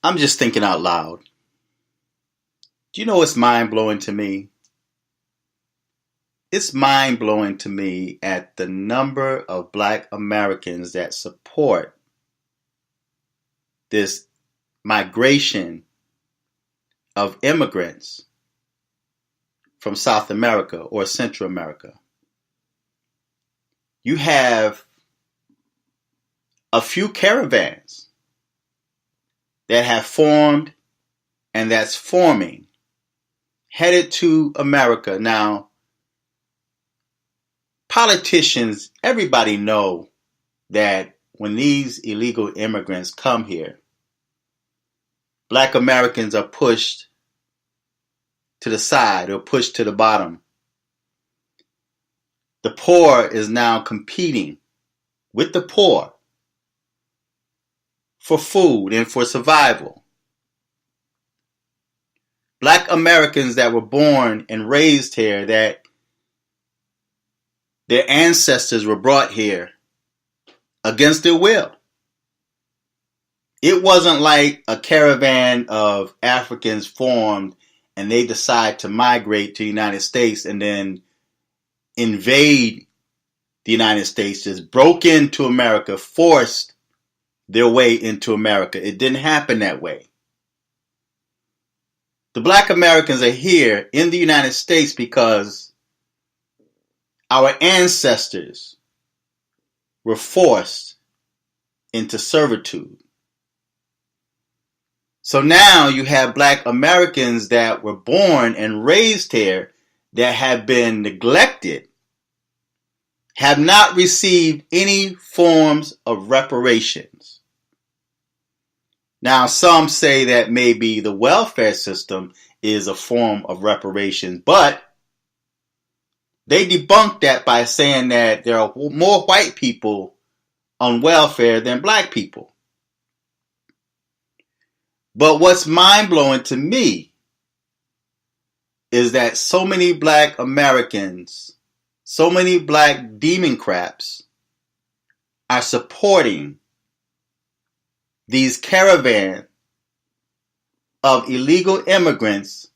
I'm just thinking out loud. Do you know what's mind-blowing to me? It's mind-blowing to me at the number of Black Americans that support this migration of immigrants from South America or Central America. You have a few caravans that have formed and that's forming, headed to America. Now, politicians, everybody know that when these illegal immigrants come here, Black Americans are pushed to the side or pushed to the bottom. The poor is now competing with the poor for food and for survival. Black Americans that were born and raised here, that their ancestors were brought here against their will. It wasn't like a caravan of Africans formed and they decide to migrate to the United States and then invade the United States, just broke into America, forced their way into America. It didn't happen that way. The Black Americans are here in the United States because our ancestors were forced into servitude. So now you have Black Americans that were born and raised here that have been neglected, have not received any forms of reparations. Now, some say that maybe the welfare system is a form of reparations, but they debunked that by saying that there are more white people on welfare than Black people. But what's mind-blowing to me is that so many Black Americans, so many Black Democrats are supporting these caravans of illegal immigrants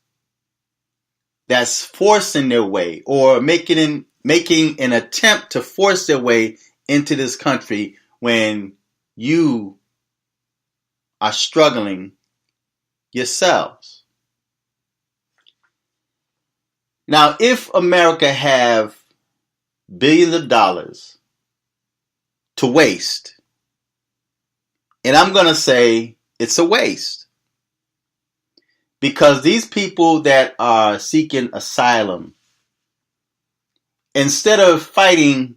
that's forcing their way or making an attempt to force their way into this country when you are struggling yourselves. Now, if America have billions of dollars to waste, and I'm going to say it's a waste, because these people that are seeking asylum, instead of fighting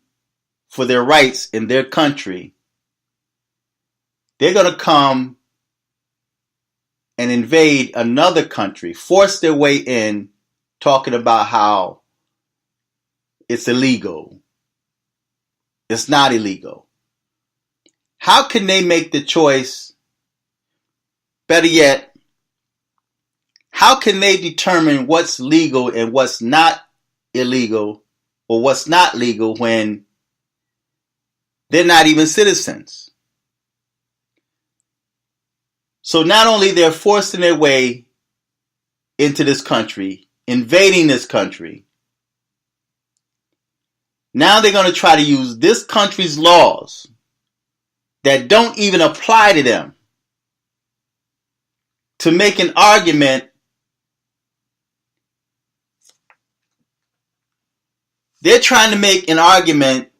for their rights in their country, they're going to come and invade another country, force their way in, talking about how it's illegal. It's not illegal. How can they make the choice? Better yet, how can they determine what's legal and what's not illegal or what's not legal when they're not even citizens? So not only they're forcing their way into this country, invading this country, now they're going to try to use this country's laws that don't even apply to them to make an argument. They're trying to make an argument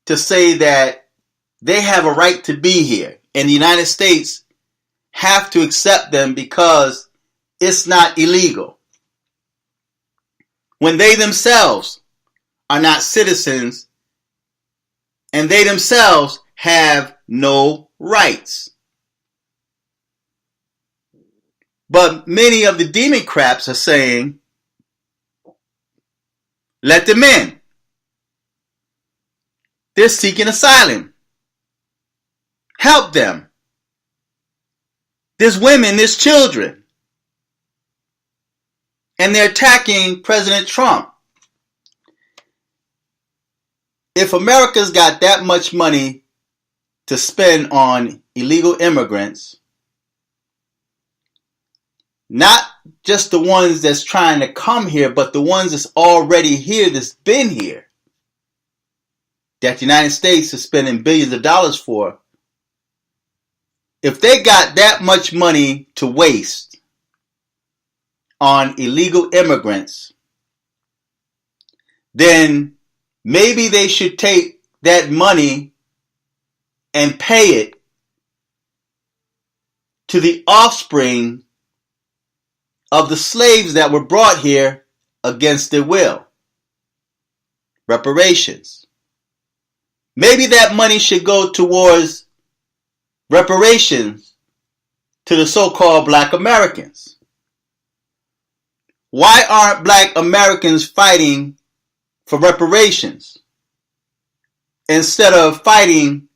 to say that they have a right to be here and the United States have to accept them because it's not illegal, when they themselves are not citizens and they themselves have no rights. But many of the Democrats are saying, let them in. They're seeking asylum. Help them. There's women, there's children. And they're attacking President Trump. If America's got that much money to spend on illegal immigrants, Not just the ones that's trying to come here, but the ones that's already here, that's been here, that the United States is spending billions of dollars for. If they got that much money to waste on illegal immigrants, then maybe they should take that money and pay it to the offspring of the slaves that were brought here against their will. Reparations. Maybe that money should go towards reparations to the so-called Black Americans. Why aren't Black Americans fighting for reparations instead of fighting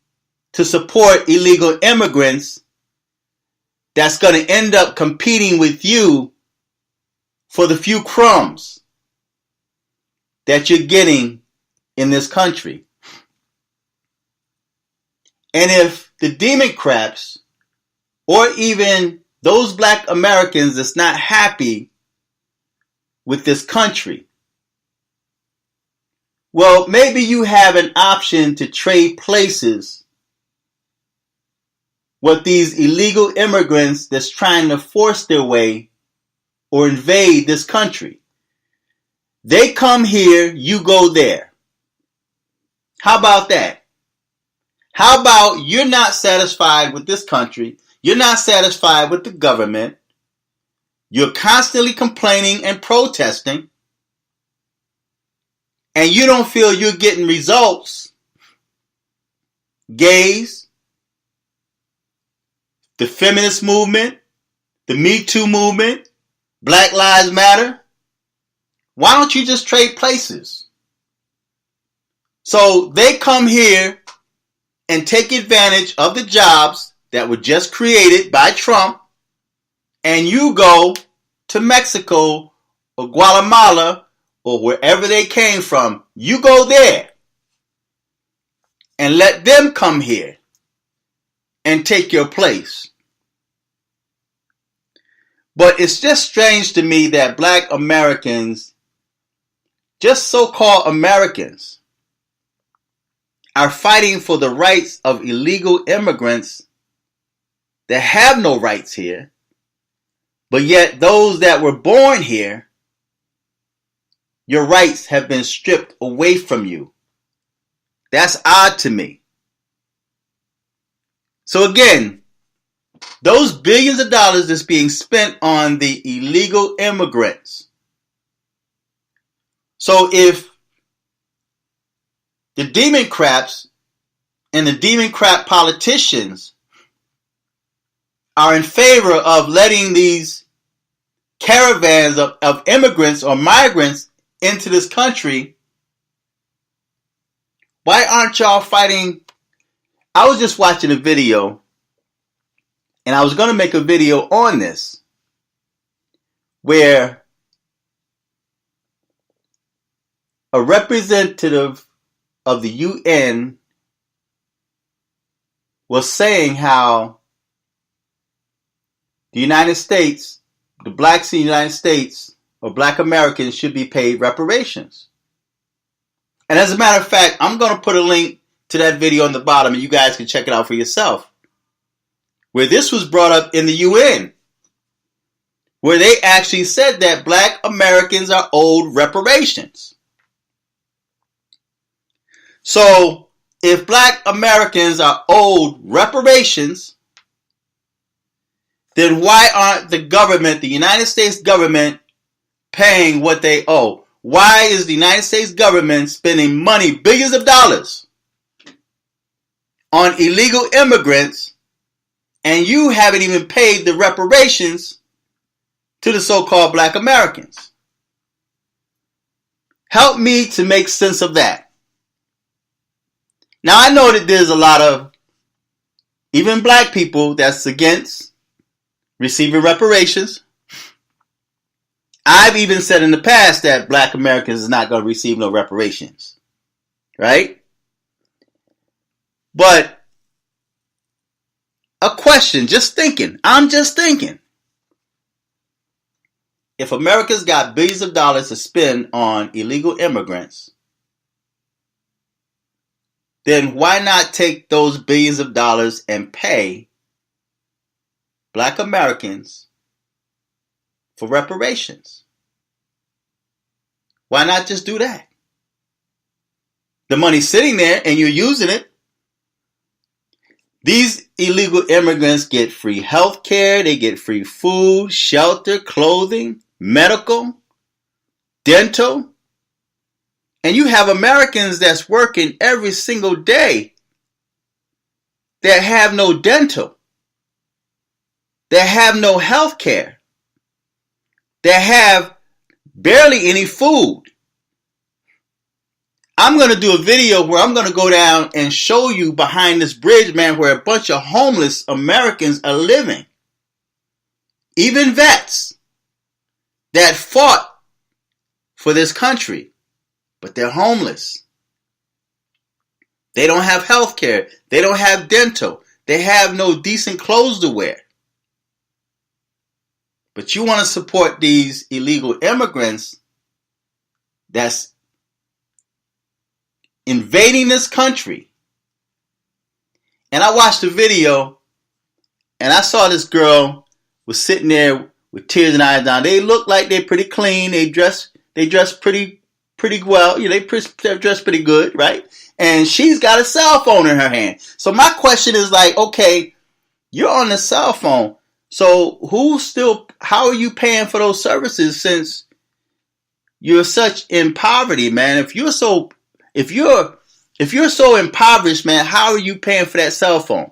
to support illegal immigrants that's going to end up competing with you for the few crumbs that you're getting in this country? And if the Democrats, or even those Black Americans that's not happy with this country, well, maybe you have an option to trade places with these illegal immigrants that's trying to force their way or invade this country. They come here, you go there. How about that? How about you're not satisfied with this country, you're not satisfied with the government, you're constantly complaining and protesting, and you don't feel you're getting results? Gays, the feminist movement, the Me Too movement, Black Lives Matter. Why don't you just trade places? So they come here and take advantage of the jobs that were just created by Trump, and you go to Mexico or Guatemala or wherever they came from. You go there and let them come here and take your place. But it's just strange to me that Black Americans, just so-called Americans, are fighting for the rights of illegal immigrants that have no rights here, but yet those that were born here, your rights have been stripped away from you. That's odd to me. So again, those billions of dollars that's being spent on the illegal immigrants. So if the Democrats and the Democrat politicians are in favor of letting these caravans of immigrants or migrants into this country, why aren't y'all fighting? I was just watching a video, and I was going to make a video on this, where a representative of the UN was saying how the United States, the blacks in the United States, or Black Americans should be paid reparations. And as a matter of fact, I'm going to put a link to that video on the bottom, and you guys can check it out for yourself, where this was brought up in the UN, where they actually said that Black Americans are owed reparations. So if Black Americans are owed reparations, then why aren't the government, the United States government, paying what they owe? Why is the United States government spending money, billions of dollars, on illegal immigrants, and you haven't even paid the reparations to the so-called Black Americans? Help me to make sense of that. Now, I know that there's a lot of even black people that's against receiving reparations. I've even said in the past that Black Americans is not going to receive no reparations. Right? But a question, just thinking. I'm just thinking. if America's got billions of dollars to spend on illegal immigrants, then why not take those billions of dollars and pay Black Americans for reparations? Why not just do that? The money's sitting there and you're using it. These illegal immigrants get free health care, they get free food, shelter, clothing, medical, dental. And you have Americans that's working every single day that have no dental, that have no health care, that have barely any food. I'm going to do a video where I'm going to go down and show you behind this bridge, man, where a bunch of homeless Americans are living. Even vets that fought for this country, but they're homeless. They don't have health care. They don't have dental. They have no decent clothes to wear. But you want to support these illegal immigrants that's invading this country. And I watched the video and I saw this girl was sitting there with tears in her eyes down. They look like they're pretty clean. They dress pretty well. You know, they dress pretty good, right? And she's got a cell phone in her hand. So my question is like, okay, you're on the cell phone. So how are you paying for those services since you're such in poverty, man? If you're so impoverished, man, how are you paying for that cell phone?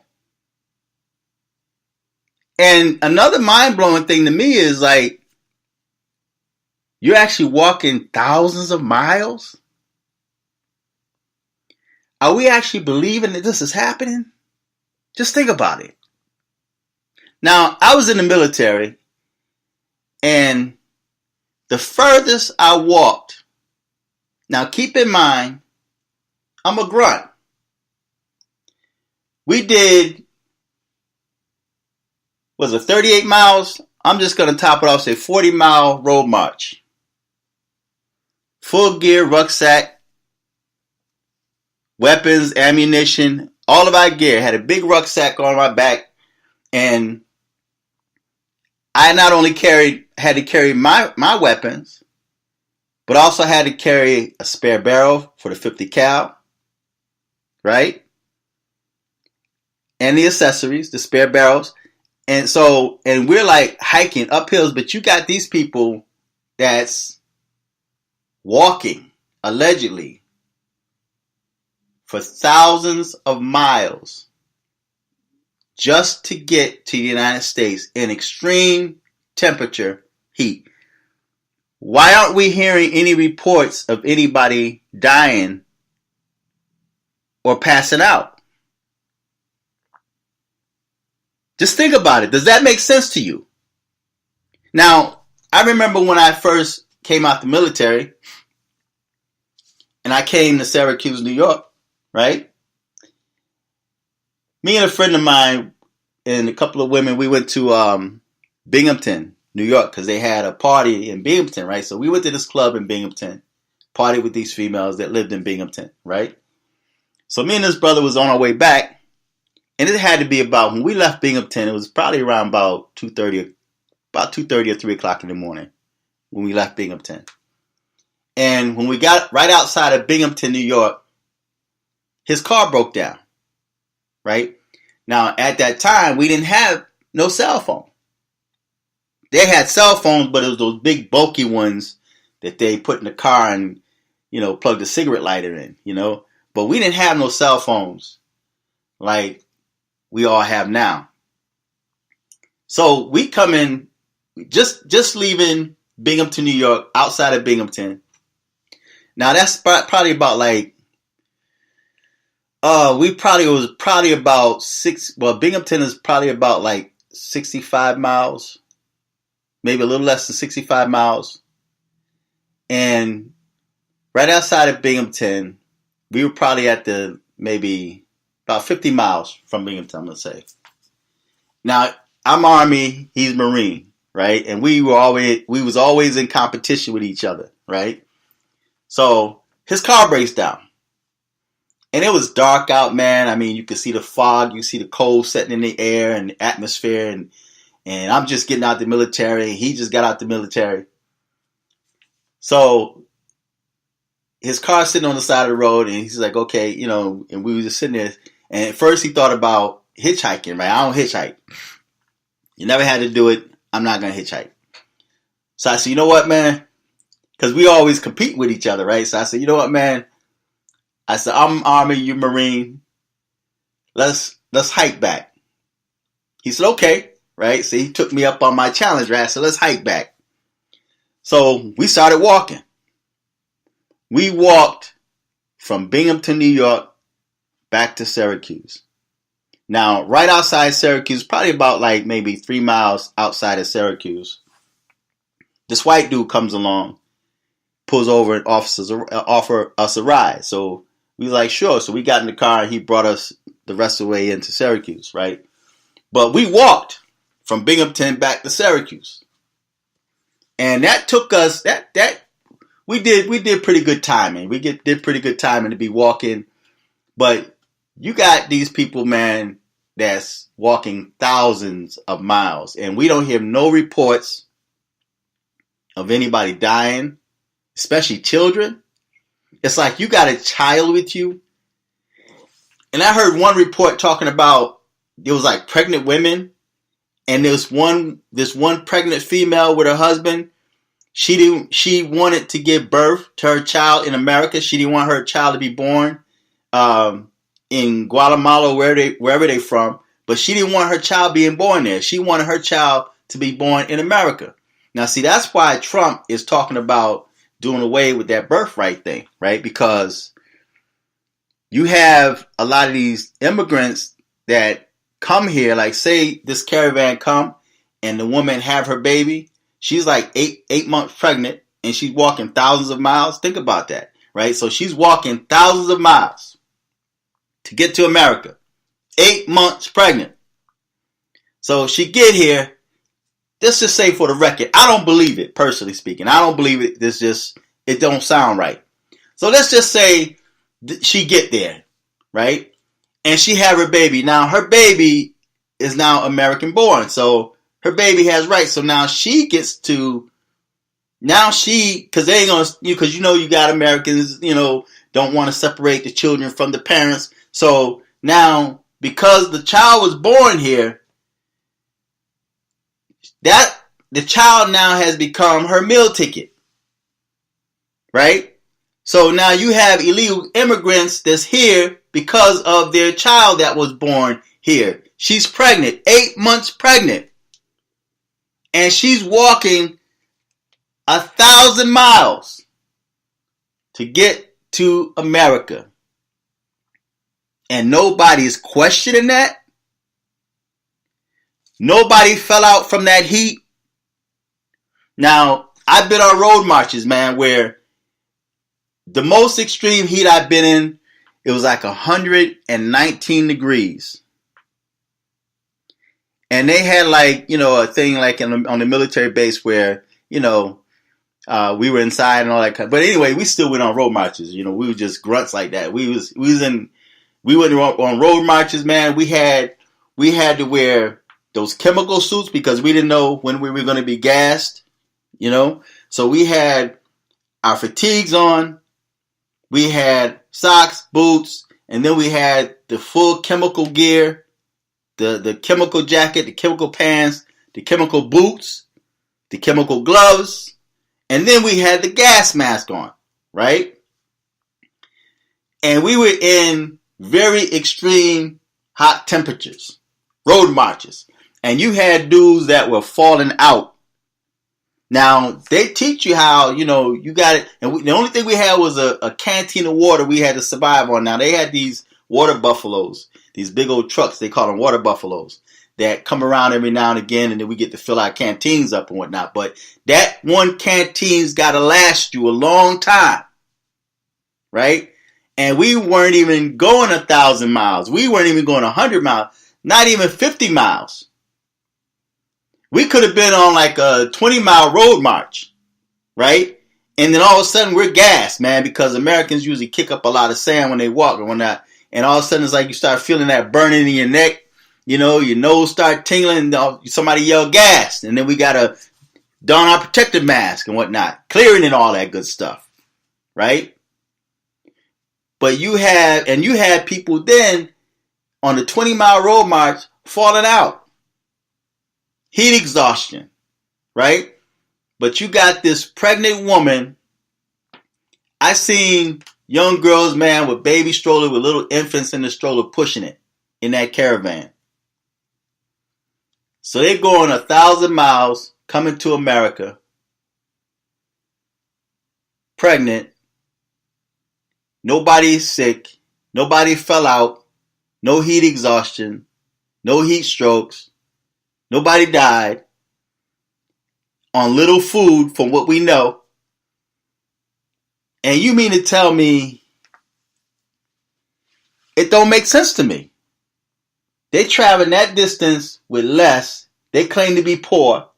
And another mind-blowing thing to me is like, you're actually walking thousands of miles? Are we actually believing that this is happening? Just think about it. Now, I was in the military, and the furthest I walked, now keep in mind, I'm a grunt. We did, 38 miles? I'm just going to top it off, say 40-mile road march. Full gear, rucksack, weapons, ammunition, all of our gear. Had a big rucksack on my back, and I not only had to carry my weapons, but also had to carry a spare barrel for the 50 cal, right? And the accessories, the spare barrels. And we're like hiking up hills, but you got these people that's walking, allegedly, for thousands of miles just to get to the United States in extreme temperature heat. Why aren't we hearing any reports of anybody dying or passing out? Just think about it. Does that make sense to you? Now, I remember when I first came out the military and I came to Syracuse, New York, right? Me and a friend of mine and a couple of women, we went to Binghamton, New York, because they had a party in Binghamton, right? So we went to this club in Binghamton, partied with these females that lived in Binghamton, right? So me and this brother was on our way back, and it had to be about, when we left Binghamton, it was probably around about 2:30 or 3 o'clock in the morning when we left Binghamton. And when we got right outside of Binghamton, New York, his car broke down, right? Now, at that time, we didn't have no cell phone. They had cell phones, but it was those big bulky ones that they put in the car and, plug the cigarette lighter in, But we didn't have no cell phones like we all have now. So we come in, just leaving Binghamton, New York, outside of Binghamton. Now that's probably about like, Binghamton is probably about like 65 miles, maybe a little less than 65 miles. And right outside of Binghamton, we were probably at maybe about 50 miles from Binghamton, let's say. Now, I'm Army, he's Marine, right? And we was always in competition with each other, right? So his car breaks down. And it was dark out, man. I mean, you could see the fog, you see the cold setting in the air and the atmosphere, and I'm just getting out the military, and he just got out the military. So his car's sitting on the side of the road, and he's like, okay, you know, and we were just sitting there. And at first he thought about hitchhiking, right? I don't hitchhike. You never had to do it. I'm not going to hitchhike. So I said, you know what, man? Because we always compete with each other, right? So I said, you know what, man? I said, I'm Army, you Marine. Let's hike back. He said, okay, right? So he took me up on my challenge, right? So let's hike back. So we started walking. We walked from Binghamton, New York, back to Syracuse. Now, right outside Syracuse, probably about like maybe 3 miles outside of Syracuse, this white dude comes along, pulls over and offer us a ride. So we was like, sure. So we got in the car and he brought us the rest of the way into Syracuse, right? But we walked from Binghamton back to Syracuse. And that took us, we did pretty good timing. Did pretty good timing to be walking. But you got these people, man, that's walking thousands of miles. And we don't hear no reports of anybody dying, especially children. It's like you got a child with you. And I heard one report talking about there was like pregnant women. And this one pregnant female with her husband. She wanted to give birth to her child in America. She didn't want her child to be born in Guatemala, wherever they from. But she didn't want her child being born there. She wanted her child to be born in America. Now, see, that's why Trump is talking about doing away with that birthright thing, right? Because you have a lot of these immigrants that come here, like say this caravan come and the woman have her baby. She's like eight months pregnant and she's walking thousands of miles. Think about that, right? So she's walking thousands of miles to get to America. 8 months pregnant. So she get here. Let's just say for the record, I don't believe it, personally speaking. I don't believe it. It don't sound right. So let's just say she get there, right? And she have her baby. Now her baby is now American born. So her baby has rights. So now she gets to, because they ain't gonna, because you got Americans, don't want to separate the children from the parents. So now, because the child was born here, that the child now has become her meal ticket, right? So now you have illegal immigrants that's here because of their child that was born here. She's pregnant, 8 months pregnant, and she's walking 1,000 miles to get to America, and nobody's questioning that. Nobody fell out from that heat. Now, I've been on road marches, man, where the most extreme heat I've been in, it was like 119 degrees. And they had like, a thing like on the military base where, we were inside and all that. But anyway, we still went on road marches. We were just grunts like that. We went on road marches, man. We had to wear those chemical suits because we didn't know when we were going to be gassed, So we had our fatigues on, we had socks, boots, and then we had the full chemical gear, the chemical jacket, the chemical pants, the chemical boots, the chemical gloves, and then we had the gas mask on, right? And we were in very extreme hot temperatures, road marches. And you had dudes that were falling out. Now, they teach you how, you got it. And the only thing we had was a canteen of water we had to survive on. Now, they had these water buffaloes, these big old trucks, they call them water buffaloes, that come around every now and again, and then we get to fill our canteens up and whatnot. But that one canteen's got to last you a long time, right? And we weren't even going 1,000 miles. We weren't even going 100 miles, not even 50 miles. We could have been on like a 20-mile road march, right? And then all of a sudden we're gassed, man, because Americans usually kick up a lot of sand when they walk and whatnot. And all of a sudden it's like you start feeling that burning in your neck. You know, your nose start tingling. Somebody yell gas. And then we got to don our protective mask and whatnot. Clearing and all that good stuff, right? But you had people then on the 20-mile road march falling out. Heat exhaustion, right? But you got this pregnant woman. I seen young girls, man, with baby stroller, with little infants in the stroller pushing it in that caravan. So they're going 1,000 miles coming to America, pregnant. Nobody's sick. Nobody fell out. No heat exhaustion. No heat strokes. Nobody died. On little food from what we know. And you mean to tell me it don't make sense to me? They traveling that distance with less. They claim to be poor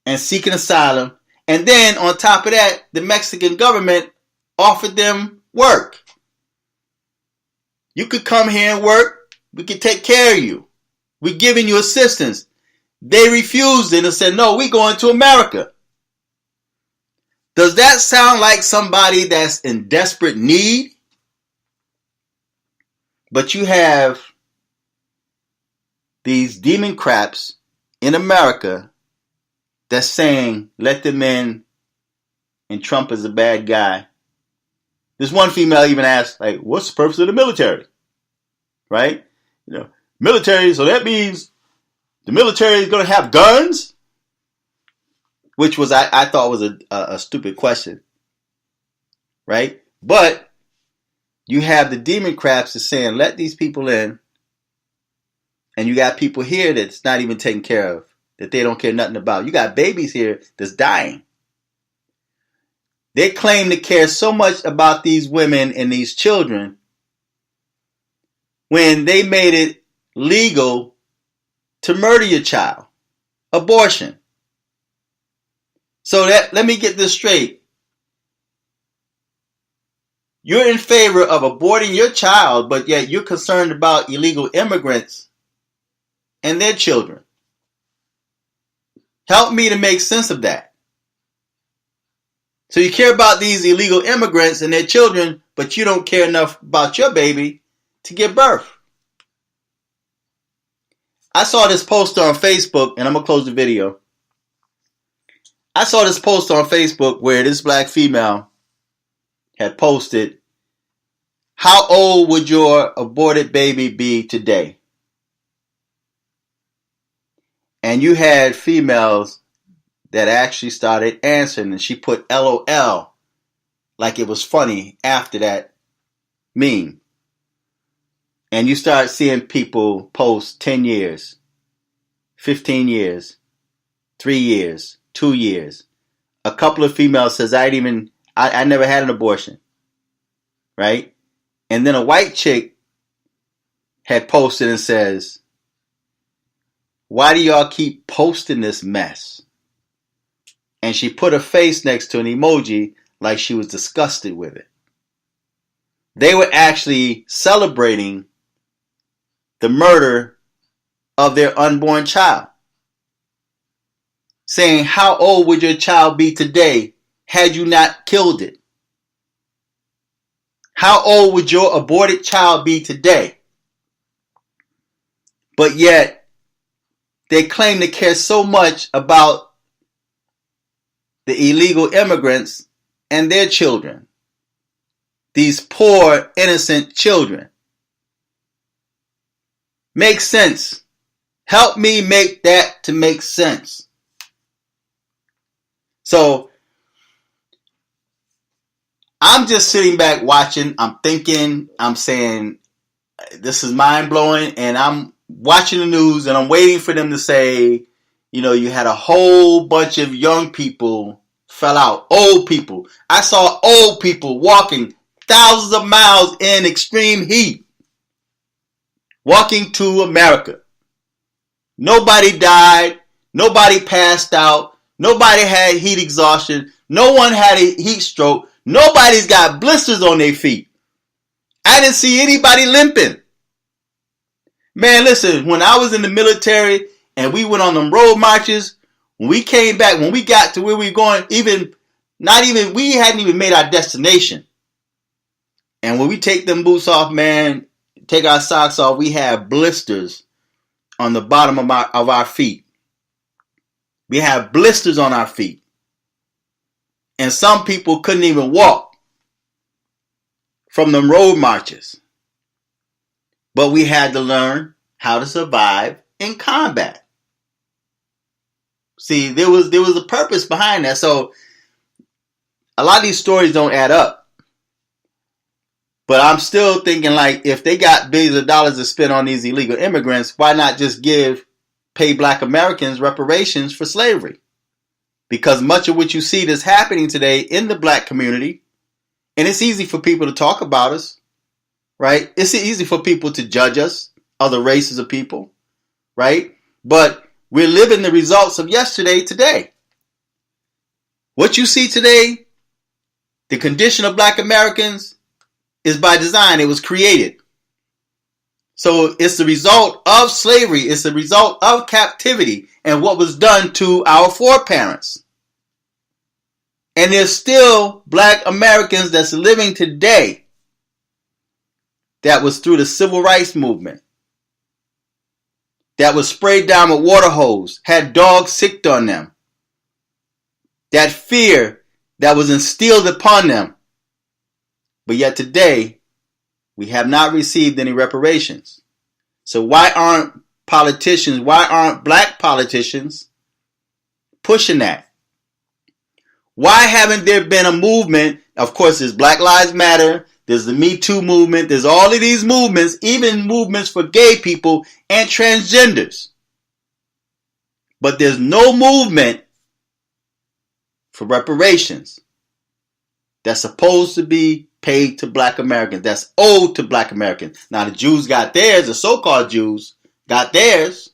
and seeking asylum. And then on top of that, the Mexican government offered them work. You could come here and work. We could take care of you. We're giving you assistance. They refused it and said, no, we're going to America. Does that sound like somebody that's in desperate need? But you have these demon craps in America that's saying, let them in, and Trump is a bad guy. This one female even asked, like, what's the purpose of the military? Right? You know, military, so that means the military is going to have guns? Which was, I thought was a stupid question. Right? But you have the demon craps that's saying, let these people in. And you got people here that's not even taken care of, that they don't care nothing about. You got babies here that's dying. They claim to care so much about these women and these children when they made it legal to murder your child. Abortion. So let me get this straight. You're in favor of aborting your child, but yet you're concerned about illegal immigrants and their children. Help me to make sense of that. So you care about these illegal immigrants and their children, but you don't care enough about your baby to give birth. I saw this poster on Facebook, and I'm going to close the video. I saw this post on Facebook where this black female had posted, how old would your aborted baby be today? And you had females that actually started answering, and she put LOL like it was funny after that meme. And you start seeing people post 10 years, 15 years, 3 years, 2 years. A couple of females says, I never had an abortion. Right? And then a white chick had posted and says, why do y'all keep posting this mess? And she put a face next to an emoji like she was disgusted with it. They were actually celebrating the murder of their unborn child. Saying, how old would your child be today had you not killed it? How old would your aborted child be today? But yet, they claim to care so much about the illegal immigrants and their children. These poor, innocent children. Make sense. Help me make that to make sense. So, I'm just sitting back watching. I'm thinking, I'm saying, this is mind blowing. And I'm watching the news and I'm waiting for them to say, you know, you had a whole bunch of young people fell out. Old people. I saw old people walking thousands of miles in extreme heat. Walking to America. Nobody died. Nobody passed out. Nobody had heat exhaustion. No one had a heat stroke. Nobody's got blisters on their feet. I didn't see anybody limping. Man, listen, when I was in the military and we went on them road marches, when we came back, when we got to where we were going, we hadn't even made our destination. And when we take them boots off, man, take our socks off, we have blisters on the bottom of our feet. We have blisters on our feet. And some people couldn't even walk from them road marches. But we had to learn how to survive in combat. See, there was a purpose behind that. So a lot of these stories don't add up. But I'm still thinking, like, if they got billions of dollars to spend on these illegal immigrants, why not just pay Black Americans reparations for slavery? Because much of what you see that's happening today in the Black community, and it's easy for people to talk about us, right? It's easy for people to judge us, other races of people, right? But we're living the results of yesterday today. What you see today, the condition of Black Americans, is by design. It was created. So it's the result of slavery. It's the result of captivity and what was done to our foreparents. And there's still Black Americans that's living today that was through the civil rights movement, that was sprayed down with water hose, had dogs sicked on them, that fear that was instilled upon them. But yet today, we have not received any reparations. So why aren't Black politicians pushing that? Why haven't there been a movement? Of course, there's Black Lives Matter, there's the Me Too movement, there's all of these movements, even movements for gay people and transgenders. But there's no movement for reparations that's supposed to be paid to Black Americans, that's owed to Black Americans. Now the Jews got theirs, the so-called Jews got theirs,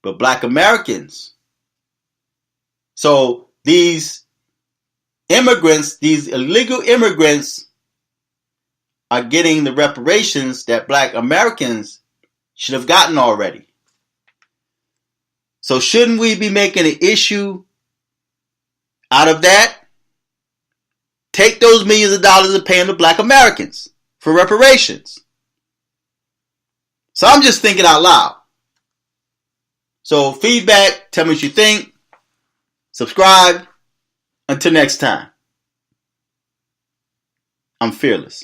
but Black Americans. So these immigrants, these illegal immigrants, are getting the reparations that Black Americans should have gotten already. So shouldn't we be making an issue out of that? Take those millions of dollars and pay them to Black Americans for reparations. So I'm just thinking out loud. So feedback, tell me what you think. Subscribe. Until next time. I'm fearless.